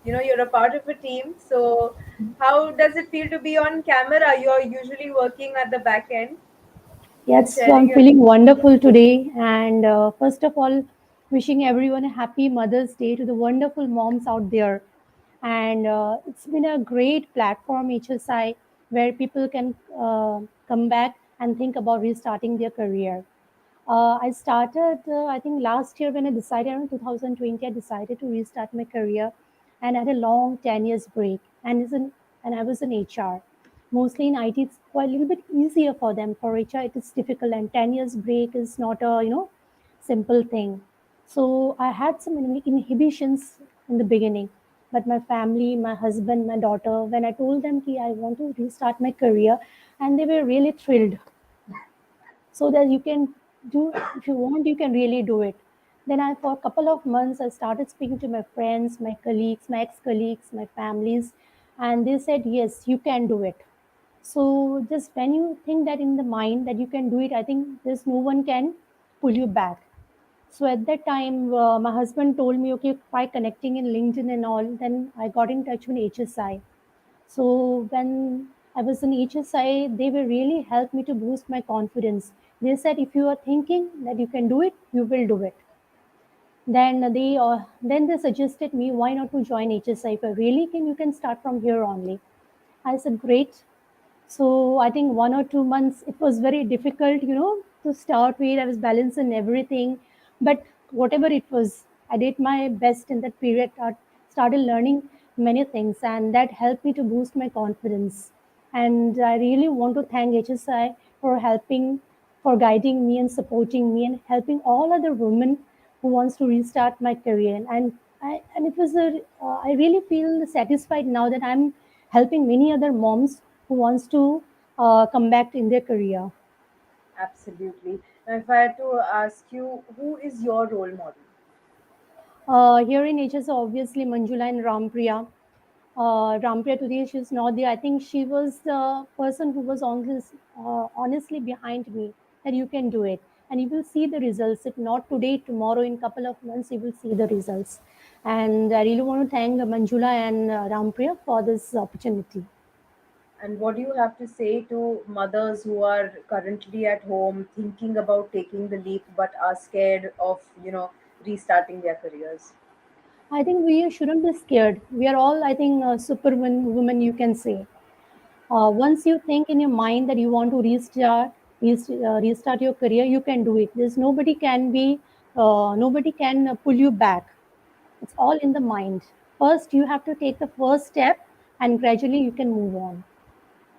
you're a part of a team. So, how does it feel to be on camera? You're usually working at the back end and Yes, so sharing I'm your. feeling wonderful today. And first of all, wishing everyone a happy Mother's Day to the wonderful moms out there. And it's been a great platform, HSI, where people can come back and think about restarting their career. I started, I think last year when I decided, around 2020, I decided to restart my career and I had a long 10 years break. And I was in HR. Mostly in IT, it's quite a little bit easier for them. For HR, it is difficult, and 10 years break is not a simple thing. So I had some inhibitions in the beginning, but my family, my husband, my daughter, when I told them that I want to restart my career, and they were really thrilled. So that you can do, if you want, you can really do it. Then I, for a couple of months, I started speaking to my friends, my colleagues, my ex-colleagues, my families, and they said, yes, you can do it. So just when you think that in the mind that you can do it, I think there's no one can pull you back. So at that time, my husband told me, okay, try connecting in LinkedIn and all. Then I got in touch with HSI. So when I was in HSI, they will really help me to boost my confidence. They said, if you are thinking that you can do it, you will do it. Then they suggested me, why not to join HSI? If I really can, you can start from here only. I said, great. So I think 1 or 2 months, it was very difficult, to start with. I was balancing everything, but whatever it was, I did my best in that period. I started learning many things, and that helped me to boost my confidence. And I really want to thank HSI for helping, for guiding me and supporting me, and helping all other women who wants to restart my career. And it was I really feel satisfied now that I'm helping many other moms who wants to come back in their career. Absolutely. Now, if I had to ask you, who is your role model? Here in HS, obviously Manjula and Rampriya. Rampriya today she's not there. I think she was the person who was honestly behind me that you can do it, and you will see the results. If not today, tomorrow, in couple of months, you will see the results. And I really want to thank Manjula and Rampriya for this opportunity. And what do you have to say to mothers who are currently at home thinking about taking the leap but are scared of, restarting their careers? I think we shouldn't be scared. We are all, I think, superwomen, women, you can say. Once you think in your mind that you want to restart your career, you can do it. Nobody can pull you back. It's all in the mind. First, you have to take the first step, and gradually you can move on.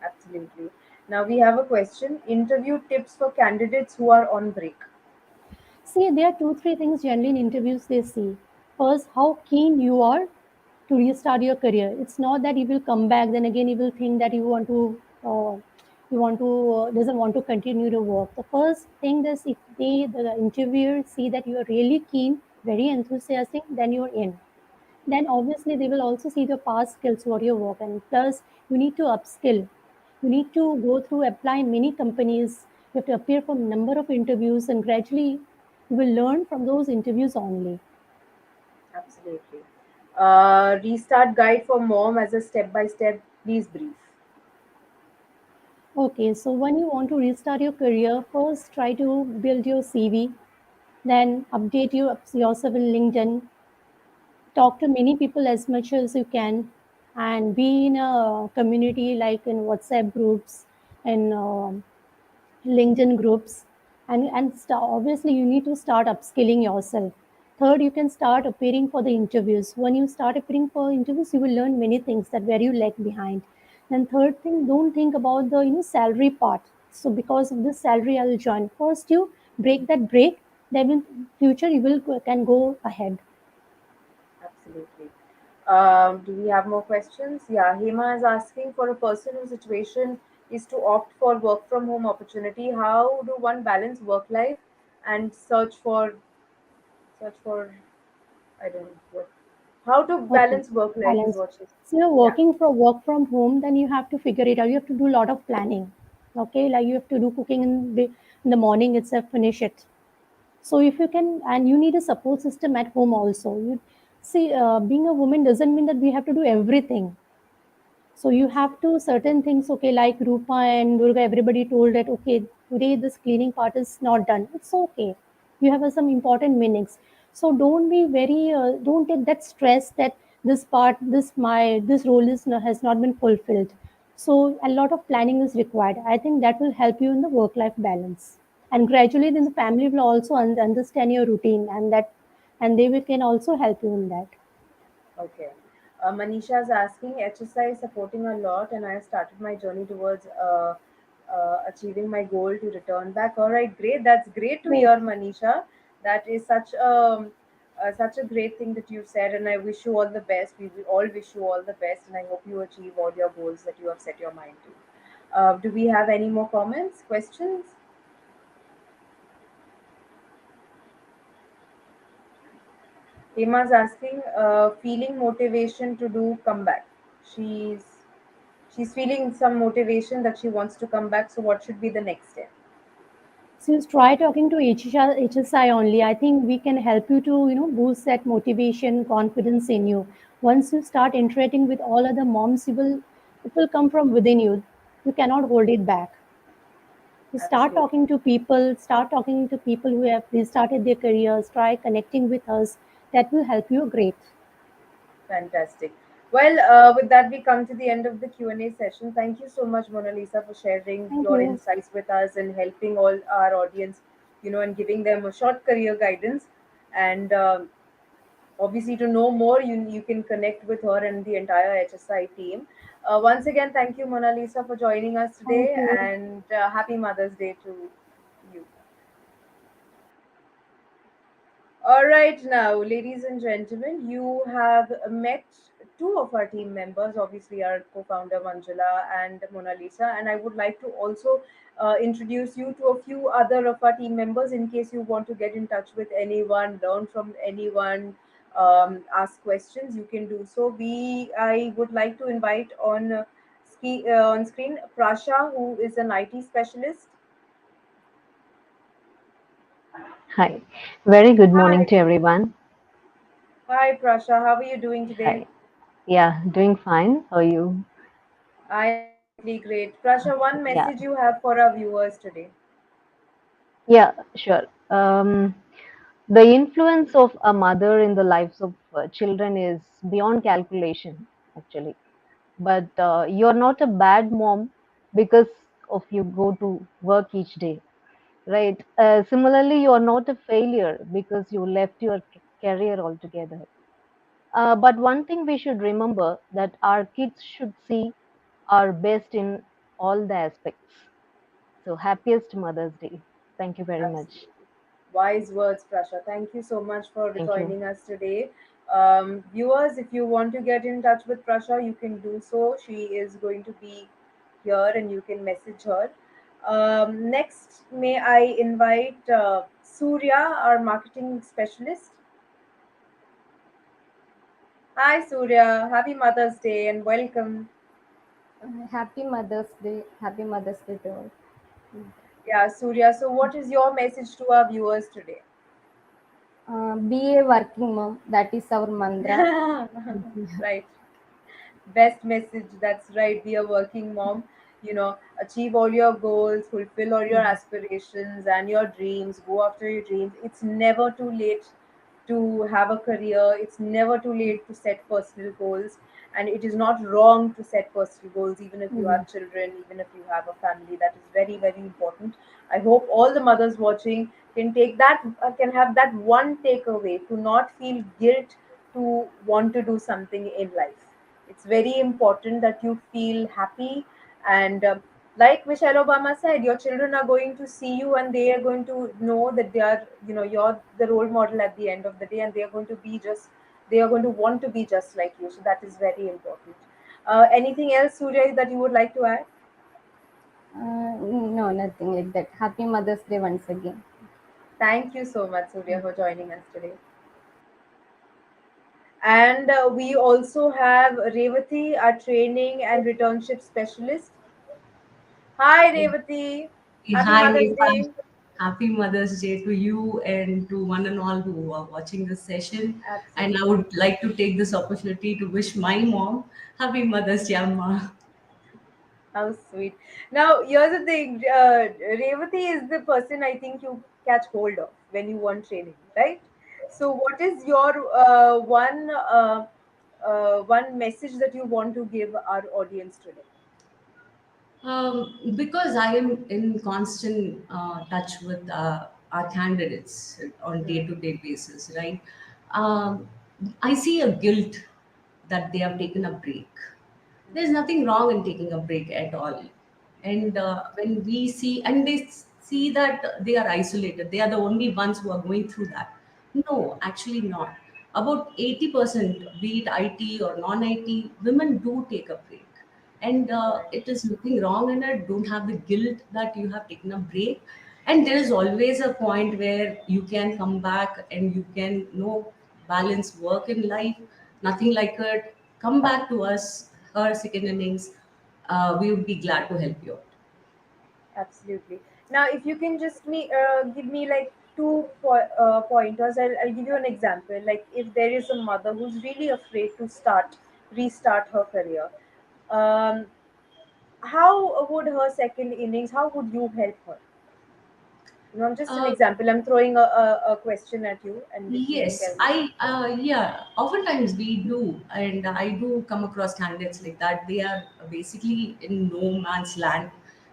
Absolutely. Now we have a question. Interview tips for candidates who are on break. See, there are two, three things generally in interviews they see. First, how keen you are to restart your career. It's not that you will come back, then again you will think that doesn't want to continue to work. The first thing is, if the interviewer see that you are really keen, very enthusiastic, then you're in. Then obviously they will also see the past skills what you work, and plus you need to upskill. You need to go through, apply many companies. You have to appear for number of interviews, and gradually you will learn from those interviews only. Absolutely. Restart guide for mom as a step by step. Please brief. Okay, so when you want to restart your career, first try to build your CV, then update yourself in LinkedIn, talk to many people as much as you can, and be in a community like in WhatsApp groups and LinkedIn groups, and obviously you need to start upskilling yourself. Third, you can start appearing for the interviews. When you start appearing for interviews, you will learn many things that where you lag behind. Then third thing, don't think about the salary part. So because of this salary, I'll join. First, you break, then in future you will can go ahead. Absolutely. Do we have more questions? Yeah, Hema is asking, for a person whose situation is to opt for work from home opportunity, how do one balance work life and search for I don't know what, how to Okay, balance work life is balance. what she's, So you're yeah, working for work from home, then you have to figure it out. You have to do a lot of planning. Okay, like you have to do cooking in the morning itself, finish it. So if you can, and you need a support system at home also. You see, being a woman doesn't mean that we have to do everything. So you have to certain things, okay, like Rupa and Durga, everybody told that, okay, today this cleaning part is not done. It's okay. You have some important meanings. So don't take that stress that this role has not been fulfilled. So a lot of planning is required. I think that will help you in the work-life balance. And gradually then the family will also understand your routine, and they will can also help you in that. okay. Manisha is asking, HSI is supporting a lot, and I have started my journey towards achieving my goal to return back. All right, great. That's great to Great. hear, Manisha. That is such a great thing that you've said, and I wish you all the best. We all wish you all the best, and I hope you achieve all your goals that you have set your mind to. Do we have any more comments, questions? Emma's asking, feeling motivation to do comeback. She's she's feeling some motivation that she wants to come back. So what should be the next step? So just try talking to HSI only. I think we can help you to, boost that motivation, confidence in you. Once you start interacting with all other moms, it will come from within you. You cannot hold it back. So Absolutely. start talking to people who have restarted their careers, try connecting with us. That will help you great. Fantastic. Well, with that, we come to the end of the Q&A session. Thank you so much, Mona Lisa, for sharing Thank your you. insights with us and helping all our audience, and giving them a short career guidance. And obviously, to know more, you can connect with her and the entire HSI team. Once again, thank you, Mona Lisa, for joining us Thank today, you. and happy Mother's Day to you. All right, now, ladies and gentlemen, you have met two of our team members, obviously, our co founder Manjula and Mona Lisa. And I would like to also introduce you to a few other of our team members in case you want to get in touch with anyone, learn from anyone, ask questions, you can do so. I would like to invite on screen Prasha, who is an IT specialist. Hi. Very good morning Hi. to everyone. Hi, Prasha. How are you doing today? Hi. Yeah, doing fine. How are you? I am absolutely great. Prasha, one Yeah. message you have for our viewers today. Yeah, sure. The influence of a mother in the lives of children is beyond calculation, actually. But you're not a bad mom because of you go to work each day, right? Similarly, you're not a failure because you left your career altogether. But one thing we should remember that our kids should see our best in all the aspects. So, happiest Mother's Day. Thank you very much. Absolutely. Wise words, Prasha. Thank you so much for Thank you. joining us today. Viewers, if you want to get in touch with Prasha, you can do so. She is going to be here and you can message her. Next, may I invite Surya, our marketing specialist. Hi, Surya. Happy Mother's Day and welcome. Happy Mother's Day. Happy Mother's Day to all. Yeah, Surya. So, what is your message to our viewers today? Be a working mom. That is our mantra. Right. Best message. That's right. Be a working mom. Achieve all your goals, fulfill all your aspirations and your dreams. Go after your dreams. It's never too late to have a career. It's never too late to set personal goals. And it is not wrong to set personal goals, even if you have children, even if you have a family. That is very, very important. I hope all the mothers watching can take that, can have that one takeaway to not feel guilt to want to do something in life. It's very important that you feel happy and like Michelle Obama said, your children are going to see you and they are going to know that they are, you're the role model at the end of the day, and they are going to want to be just like you. So that is very important. Anything else, Surya, that you would like to add? No, nothing like that. Happy Mother's Day once again. Thank you so much, Surya, for joining us today. And we also have Revati, our training and returnship specialist. Hi, Revati. Happy Hi, Mother's Neha. Day. Happy Mother's Day to you and to one and all who are watching this session. And I Absolutely. would like to take this opportunity to wish my mom Happy Mother's Day, Amma. How sweet. Now, here's the thing. Revati is the person I think you catch hold of when you want training, right? So, what is your one message that you want to give our audience today? Because I am in constant touch with our candidates on Hmm. day-to-day basis, right? Um, I see a guilt that they have taken a break. There's nothing wrong in taking a break at all. And when we see, and they see that they are isolated, they are the only ones who are going through that. No, actually not. About 80%, be it IT or non-IT, women do take a break. And it is nothing wrong in it. Don't have the guilt that you have taken a break. And there is always a point where you can come back and you can, balance work and life. Nothing like it. Come back to us, her second innings. We would be glad to help you out. Absolutely. Now, if you can just give me like two pointers, I'll give you an example. Like, if there is a mother who's really afraid to restart her career, um, how would her second innings? How would you help her? Just an Uh, example. I'm throwing a question at you, and if you can Yes, tell me. yeah, oftentimes we do, and I do come across candidates like that. They are basically in no man's land,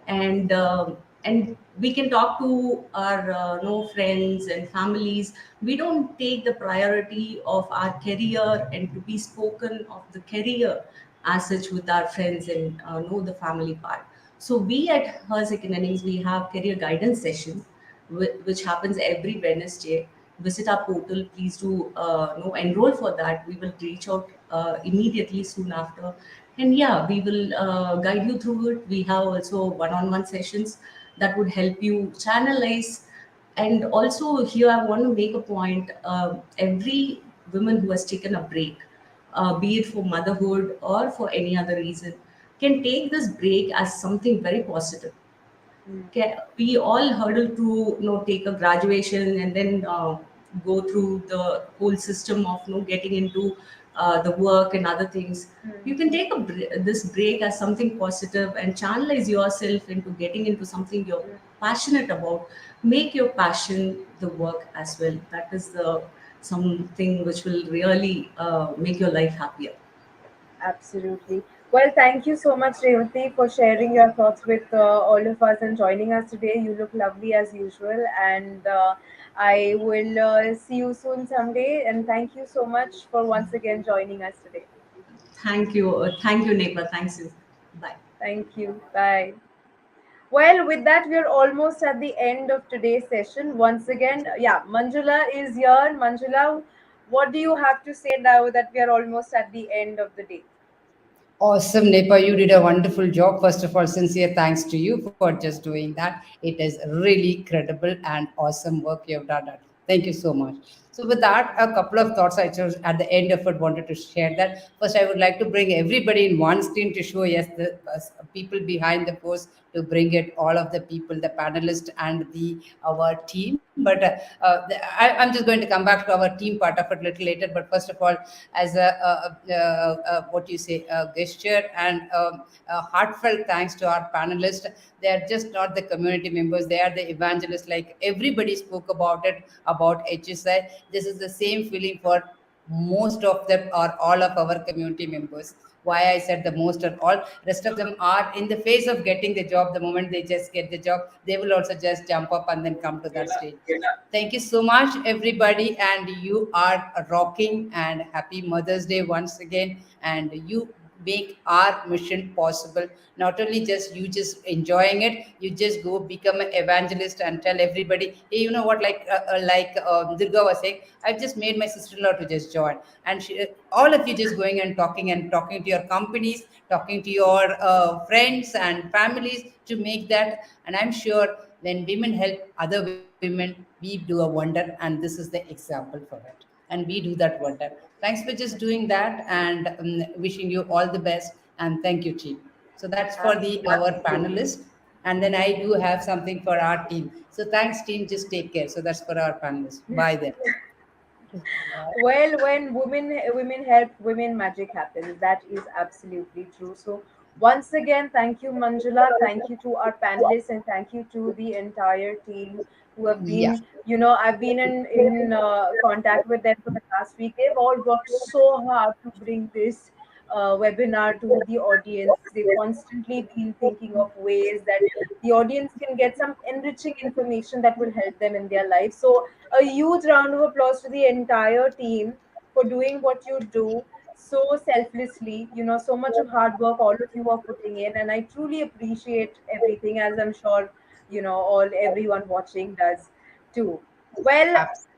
and we can talk to our no friends and families. We don't take the priority of our career and to be spoken of the career as such with our friends and know the family part. So we at Her Second Innings, we have career guidance sessions which happens every Wednesday. Visit our portal. Please do enroll for that. We will reach out immediately soon after, and yeah, we will guide you through it. We have also one-on-one sessions that would help you channelize. And also here, I want to make a point. Every woman who has taken a break, be it for motherhood or for any other reason, can take this break as something very positive. We all hurdle to take a graduation and then go through the whole system of getting into the work and other things. You can take this break as something positive and channelize yourself into getting into something you're passionate about. Make your passion the work as well. That is the something which will really make your life happier. Absolutely. Well, thank you so much, Revati, for sharing your thoughts with all of us and joining us today. You look lovely as usual, and I will see you soon someday. And thank you so much for once again joining us today. Thank you, Nepa. Thanks you. Bye. Thank you. Bye. Well, with that, we're almost at the end of today's session. Once again, yeah, Manjula is here. Manjula, what do you have to say now that we are almost at the end of the day? Awesome, Nepa. You did a wonderful job. First of all, sincere thanks to you for just doing that. It is really credible and awesome work you have done. That. Thank you so much. So, with that, a couple of thoughts I just at the end of it wanted to share that. First, I would like to bring everybody in one screen to show, yes, the people behind the post, to bring it, all of the people, the panelists and the our team. But I'm just going to come back to our team part of it a little later. But first of all, as what you say, a gesture and a heartfelt thanks to our panelists. They are just not the community members; they are the evangelists. Like everybody spoke about it, about HSI. This is the same feeling for most of them or all of our community members. Why I said the most or all, rest of them are in the phase of getting the job. The moment they just get the job, they will also just jump up and then come to that stage. Thank you so much, everybody, and you are rocking. And happy Mother's Day once again. And you make our mission possible. Not only just you just enjoying it, you just go become an evangelist and tell everybody, hey, you know what? Durga was saying, I've just made my sister-in-law to just join, and all of you just going and talking to your companies, talking to your friends and families to make that. And I'm sure when women help other women, we do a wonder, and this is the example for it. And we do that wonder. Thanks for just doing that, and wishing you all the best. And thank you, team. So that's for the our panelists. And then I do have something for our team. So thanks, team. Just take care. So that's for our panelists. Bye then. Well, when women help, women magic happens. That is absolutely true. So once again, thank you, Manjula. Thank you to our panelists, and thank you to the entire team who have Yeah. been. I've been in contact with them for the last week. They've all worked so hard to bring this webinar to the audience. They've constantly been thinking of ways that the audience can get some enriching information that will help them in their life. So a huge round of applause to the entire team for doing what you do so selflessly. So much of hard work all of you are putting in, and I truly appreciate everything, as I'm sure all everyone watching does too. Well, Absolutely.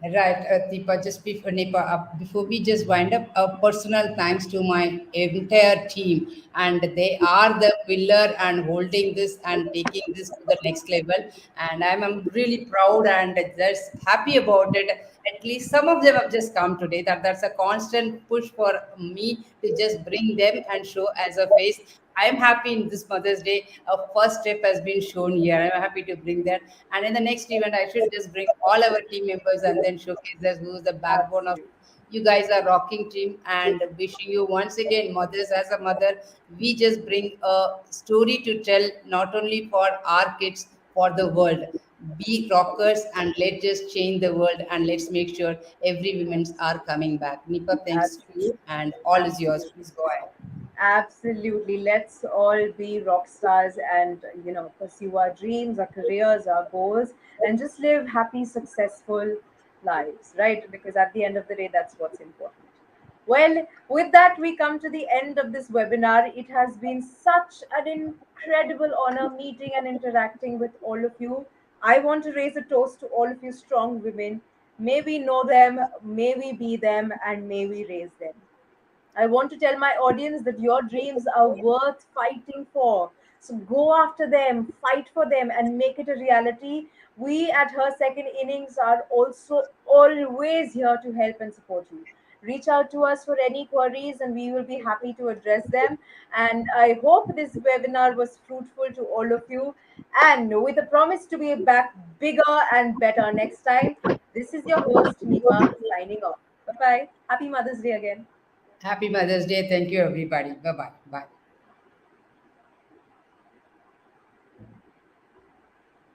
Right, Deepa, just before, Nipa, before we just wind up, a personal thanks to my entire team. And they are the pillar and holding this and taking this to the next level. And I'm really proud and just happy about it. At least some of them have just come today. That's a constant push for me to just bring them and show as a face. I'm happy in this Mother's Day. A first step has been shown here. I'm happy to bring that. And in the next event, I should just bring all our team members and then showcase us who's the backbone of. You guys are rocking team and wishing you once again, mothers as a mother. We just bring a story to tell not only for our kids, for the world. Be rockers and let's just change the world and let's make sure every women's are coming back. Nipa, thanks to you and all is yours. absolutely. Please go ahead. Absolutely. Let's all be rock stars and, pursue our dreams, our careers, our goals, and just live happy, successful lives, right? Because at the end of the day, that's what's important. Well, with that, we come to the end of this webinar. It has been such an incredible honor meeting and interacting with all of you. I want to raise a toast to all of you strong women. May we know them, may we be them, and may we raise them. I want to tell my audience that your dreams are worth fighting for. So go after them, fight for them, and make it a reality. We at Her Second Innings are also always here to help and support you. Reach out to us for any queries, and we will be happy to address them. And I hope this webinar was fruitful to all of you. And with a promise to be back bigger and better next time, this is your host, Nipa, signing off. Bye bye. Happy Mother's Day again. Happy Mother's Day. Thank you, everybody. Bye bye. Bye.